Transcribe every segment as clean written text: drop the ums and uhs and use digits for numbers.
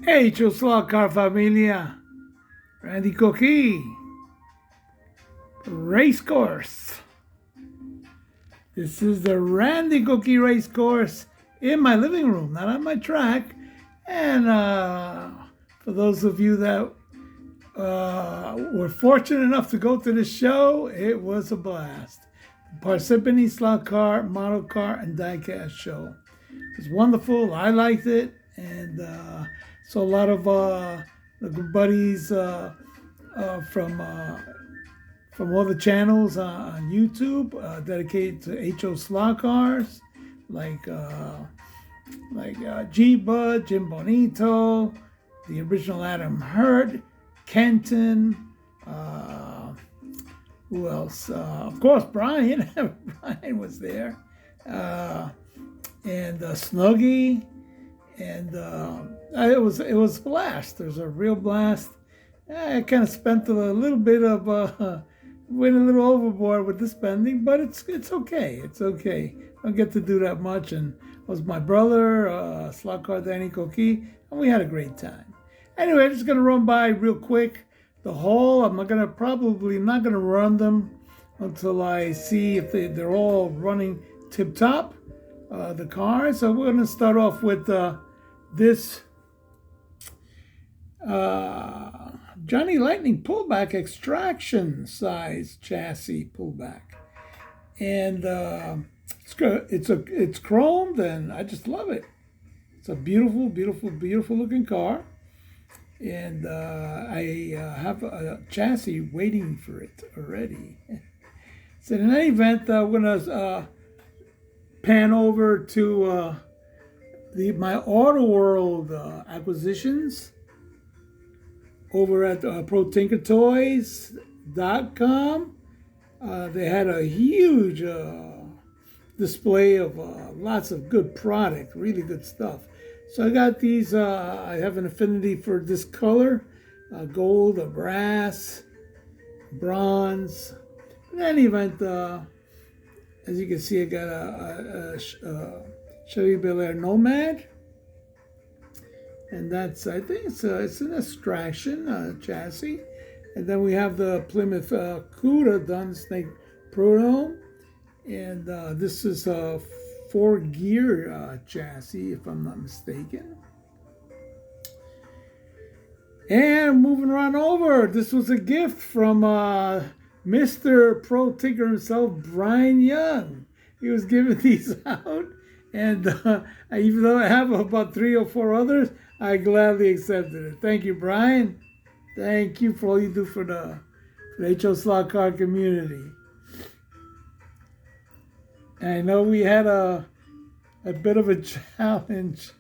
Hey, Slotcar familia, Randycoqui, race course. This is the Randycoqui race course in my living room, not on my track. And for those of you that were fortunate enough to go to the show, it was a blast. Parsippany Slotcar, Model Car, and Diecast show. It was wonderful. I liked it, and so a lot of the good buddies from all the channels on YouTube dedicated to HO slot cars, like G Bud, Jim Bonito, the original Adam Hurt, Kenton. Who else? Of course, Brian. Brian was there, and Snuggie, and it was a blast. It was a real blast. I kind of spent a little bit of went a little overboard with the spending, but it's okay. It's okay. I don't get to do that much, and it was my brother, Slotcar Randycoqui, and we had a great time. Anyway, I'm just gonna run by real quick the whole. I'm probably not gonna run them until I see if they're all running tip top, the cars. So we're gonna start off with this Johnny Lightning pullback extraction size chassis pullback, and it's chromed, and I just love it. It's a beautiful, beautiful, beautiful looking car. And I have a chassis waiting for it already. So in any event, we're gonna pan over to my Auto World acquisitions over at ProTinkerToys.com. They had a huge display of lots of good product, really good stuff. So I got these, I have an affinity for this color, gold, brass, bronze. In any event, as you can see, I got a Chevy Bel Air Nomad. And that's, I think it's an extraction chassis. And then we have the Plymouth Cuda Dun Snake Prud'homme. And this is a 4-gear chassis, if I'm not mistaken. And moving right over, this was a gift from Mr. Pro Tinker himself, Brian Young. He was giving these out, and even though I have about 3 or 4 others, I gladly accepted it. Thank you, Brian. Thank you for all you do for the HO slot car community. I know we had a bit of a challenge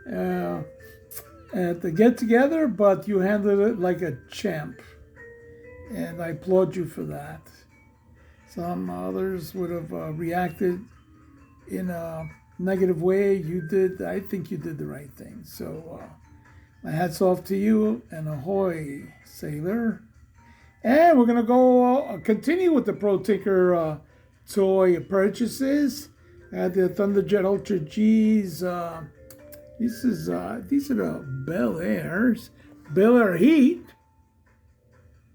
at the get-together, but you handled it like a champ, and I applaud you for that. Some others would have reacted in a negative way. You did. I think you did the right thing. So my hat's off to you, and ahoy, sailor. And we're going to go continue with the Pro Tinker toy purchases. The Thunderjet Ultra G's. These are the Bel Airs. Bel Air Heat.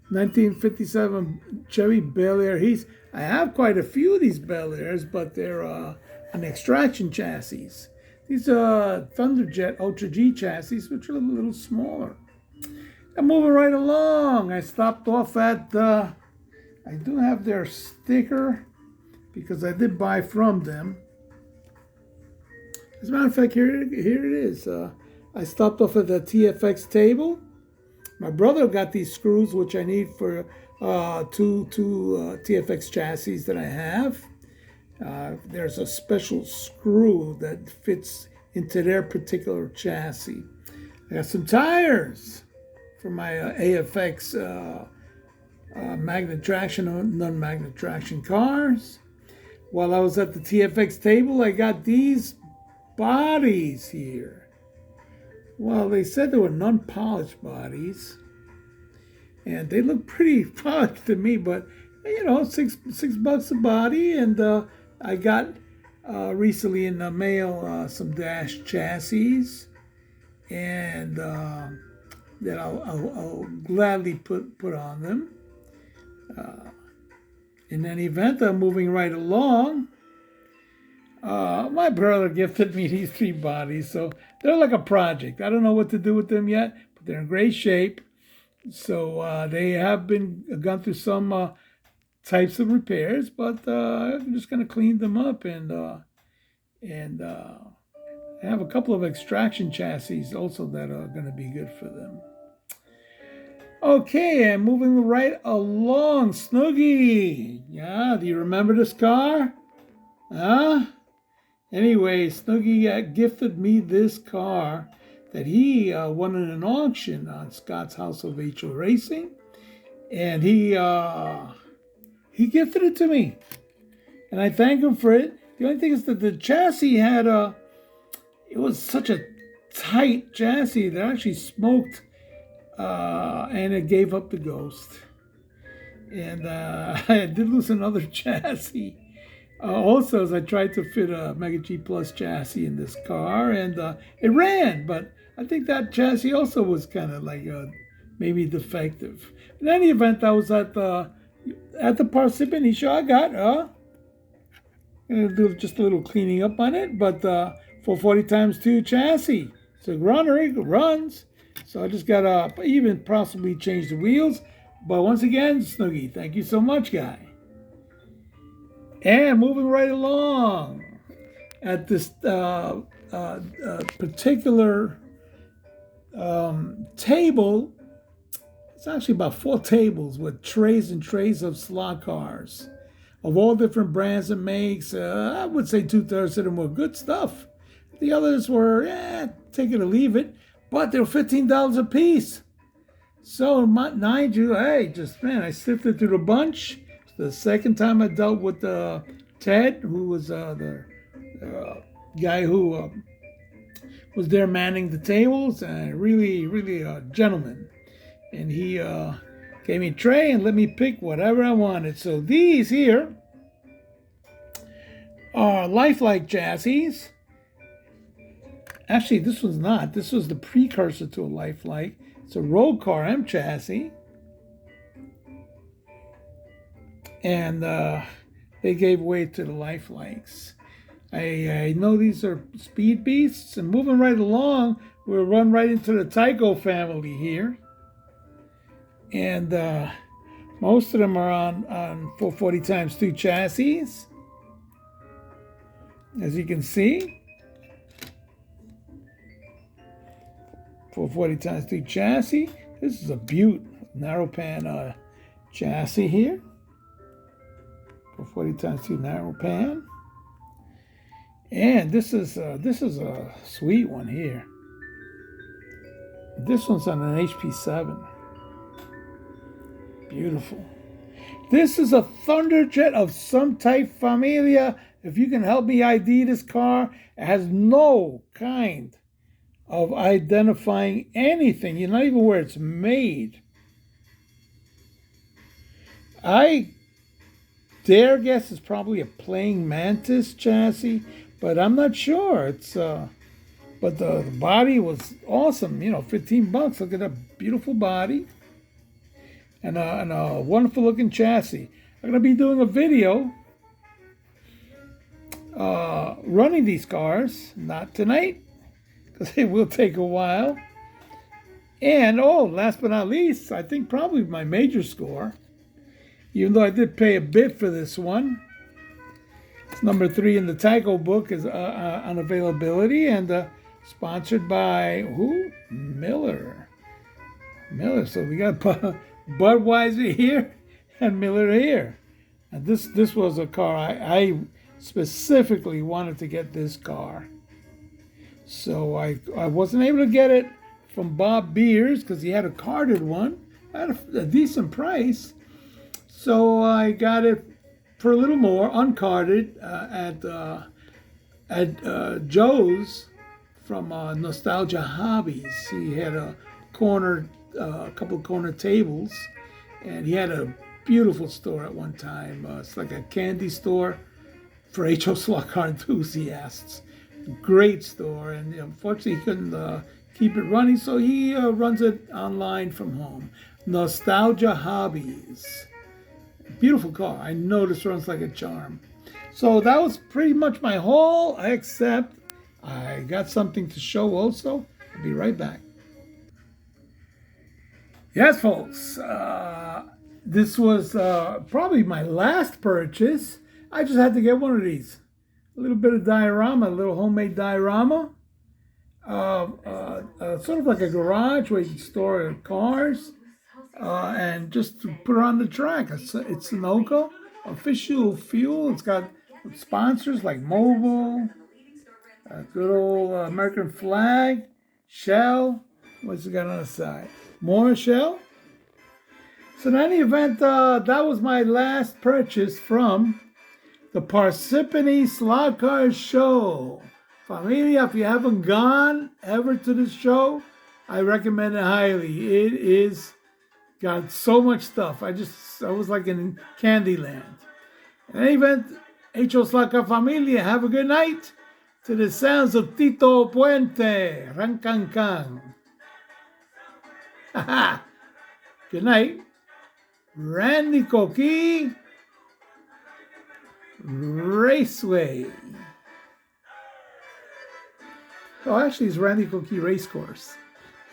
1957 Chevy Bel Air Heats. I have quite a few of these Bel Airs, but they're an extraction chassis. These are Thunderjet Ultra G chassis, which are a little smaller. I'm moving right along. I stopped off at I do have their sticker, because I did buy from them. As a matter of fact, here it is. I stopped off at the TFX table. My brother got these screws, which I need for two TFX chassis that I have. There's a special screw that fits into their particular chassis. I got some tires for my AFX magnet traction or non-magnet traction cars. While I was at the TFX table, I got these bodies here. Well, they said they were non-polished bodies, and they look pretty polished to me, but you know, $6 a body. And I got recently in the mail some dash chassis and that I'll gladly put on them. In any event, I'm moving right along. My brother gifted me these 3 bodies, so they're like a project. I don't know what to do with them yet, but they're in great shape. So they have gone through some types of repairs, but I'm just going to clean them up and I have a couple of extraction chassis also that are going to be good for them. Okay, I'm moving right along. Snoogie, yeah, do you remember this car? Huh? Anyway, Snoogie gifted me this car that he won in an auction on Scott's House of HO Racing, and he gifted it to me, and I thank him for it. The only thing is that the chassis had it was such a tight chassis that actually smoked, and it gave up the ghost. And I did lose another chassis. Also, as I tried to fit a Mega G Plus chassis in this car, and it ran, but I think that chassis also was kind of like maybe defective. In any event, I was at the Parsippany show. I got do just a little cleaning up on it, but 440 times 2 chassis. So runner, it runs. So I just got to even possibly change the wheels. But once again, Snoogie, thank you so much, guy. And moving right along at this particular table, it's actually about 4 tables with trays and trays of Slotcars of all different brands and makes. I would say 2/3 of them were good stuff. The others were, take it or leave it, but they were $15 a piece. So, mind you, hey, I sifted through the bunch. The second time I dealt with Ted, who was the guy who was there manning the tables, and really a gentleman. And he gave me a tray and let me pick whatever I wanted. So these here are lifelike chassis. Actually, this one's not. This was the precursor to a lifelike. It's a road car M chassis. And they gave way to the lifelikes. I know these are speed beasts. And moving right along, we'll run right into the Tyco family here. And most of them are on 440 times 2 chassis, as you can see. 440 times 2 chassis. This is a beaut narrow pan chassis here. 440 times 2 narrow pan. And this is a sweet one here. This one's on an HP7. Beautiful. This is a Thunderjet of some type, familia. If you can help me ID this car, it has no kind of identifying anything. You're not even where it's made. I dare guess it's probably a Playing Mantis chassis, but I'm not sure. It's but the body was awesome. $15. Look at that beautiful body. And a wonderful looking chassis. I'm going to be doing a video running these cars, not tonight, because it will take a while. And last but not least, I think probably my major score, even though I did pay a bit for this one. It's number 3 in the Tyco book, is on availability, and sponsored by who? Miller. So we got Budweiser here and Miller here. And this was a car I specifically wanted to get this car. So I wasn't able to get it from Bob Beers because he had a carded one at a decent price. So I got it for a little more, uncarded, at Joe's from Nostalgia Hobbies. He had a couple of corner tables, and he had a beautiful store at one time. It's like a candy store for HO Slotcar enthusiasts. Great store, and unfortunately he keep it running. So he runs it online from home. Nostalgia Hobbies. Beautiful car. I know this runs like a charm. So that was pretty much my haul, except I got something to show also. I'll be right back. Yes, folks. This was probably my last purchase. I just had to get one of these. A little bit of diorama, a little homemade diorama. Sort of like a garage where you can store cars. And just to put it on the track. It's Sunoco, official fuel. It's got sponsors like Mobil, good old American flag, Shell. What's it got on the side? More Shell. So in any event, that was my last purchase from the Parsippany Slotcar show. Familia, if you haven't gone ever to this show, I recommend it highly. It is got so much stuff. I was like in Candyland. In any event, H.O. Slotcar Familia, have a good night. To the sounds of Tito Puente, Rancancan. Good night. Randycoqui Raceway. Oh, actually, it's Randycoqui Racecourse.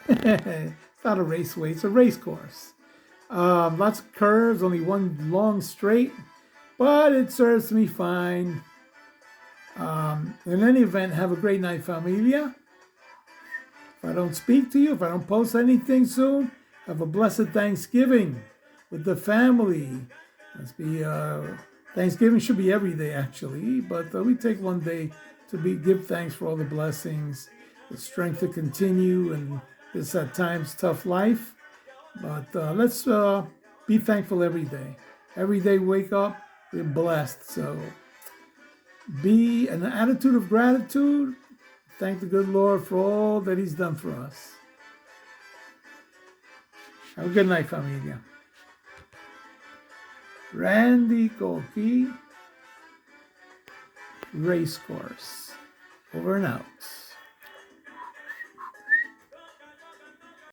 It's not a raceway, it's a race course. Lots of curves, only one long straight, but it serves me fine. In any event, have a great night, familia. If I don't speak to you, if I don't post anything soon, have a blessed Thanksgiving with the family. Let's be Thanksgiving should be every day actually, but we take one day to give thanks for all the blessings, the strength to continue, and this at times tough life. But let's be thankful every day. Every day, wake up, we're blessed. So be in an attitude of gratitude. Thank the good Lord for all that He's done for us. Have a good night, familia. Randycoqui Racecourse. Over and out.